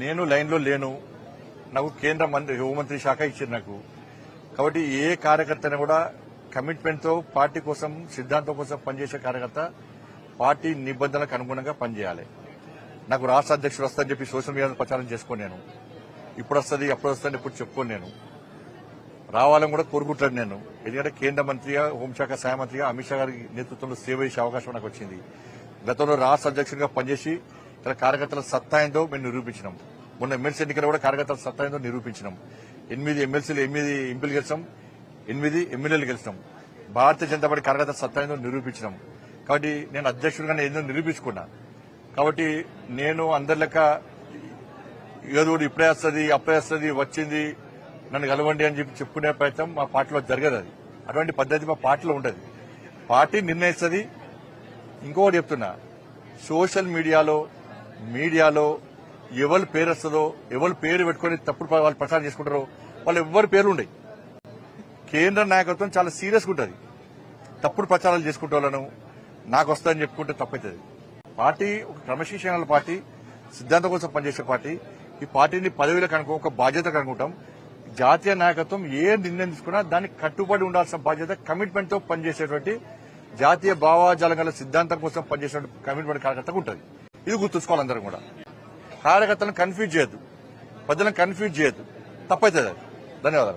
నేను లైన్లో లేను. నాకు కేంద్ర హోంమంత్రి శాఖ ఇచ్చింది నాకు. కాబట్టి ఏ కార్యకర్తని కూడా కమిట్మెంట్తో పార్టీ కోసం సిద్ధాంతం కోసం పనిచేసే కార్యకర్త పార్టీ నిబంధనలకు అనుగుణంగా పనిచేయాలి. నాకు రాష్ట్ర అధ్యక్షుడు వస్తుందని చెప్పి సోషల్ మీడియాలో ప్రచారం చేసుకోను. నేను ఇప్పుడు వస్తుంది అప్పుడు వస్తుంది ఇప్పుడు చెప్పుకోను. నేను రావాలని కూడా కోరుకుంటాను. నేను ఎందుకంటే కేంద్ర మంత్రిగా హోంశాఖ సహాయ మంత్రిగా అమిత్ షా గారి నేతృత్వంలో సేవ చేసే అవకాశం నాకు వచ్చింది. గతంలో రాష్ట్ర అధ్యక్షుడిగా పనిచేసి ఇలా కార్యకర్తల సత్తా ఏందో మేము నిరూపించినాం. మొన్న ఎమ్మెల్సీ ఎన్నికలు కూడా కార్యకర్తల సత్తా ఏందో నిరూపించినాం. 8 ఎమ్మెల్సీలు 8 ఎంపీలు గెలిచాం, 8 ఎమ్మెల్యేలు గెలిచాం. భారతీయ జనతా పార్టీ కార్యకర్తల సత్తా ఏందో నిరూపించినాం. కాబట్టి నేను అధ్యక్షుడిగానే ఏదో నిరూపించుకున్నా. కాబట్టి నేను అందరి లెక్క ఏదో ఇప్పుడే వస్తుంది అప్పుడే వస్తుంది వచ్చింది నన్ను కలవండి అని చెప్పి చెప్పుకునే ప్రయత్నం మా పార్టీలో జరగదు. అది అటువంటి పద్ధతి మా పార్టీలో ఉండదు. పార్టీ నిర్ణయిస్తుంది. ఇంకొకటి చెప్తున్నా, సోషల్ మీడియాలో ఎవరి పేరు వస్తుందో ఎవరి పేరు పెట్టుకుని తప్పుడు వాళ్ళు ప్రచారం చేసుకుంటారో వాళ్ళు ఎవరి పేర్లు ఉండవు. కేంద్ర నాయకత్వం చాలా సీరియస్గా ఉంటుంది. తప్పుడు ప్రచారాలు చేసుకుంటే వాళ్ళను నాకు వస్తుందని చెప్పుకుంటే తప్పవుతుంది. పార్టీ ఒక క్రమశిక్షణ పార్టీ, సిద్ధాంతం కోసం పనిచేసే పార్టీ. ఈ పార్టీని పదవిలకు అనుకో ఒక బాధ్యతకు అనుకుంటాం. జాతీయ నాయకత్వం ఏ నిర్ణయం తీసుకున్నా దానికి కట్టుబడి ఉండాల్సిన బాధ్యత, కమిట్మెంట్ తో పనిచేసేటువంటి జాతీయ భావాజాలం గల సిద్ధాంతం కోసం పనిచేసే కమిట్మెంట్ కార్యకర్తకు ఉంటుంది. ఇది గుర్తుంచుకోవాలి. అందరం కూడా కార్యకర్తలను కన్ఫ్యూజ్ చేయొద్దు, ప్రజలను కన్ఫ్యూజ్ చేయొద్దు. తప్పవుతుంది. ధన్యవాదాలు.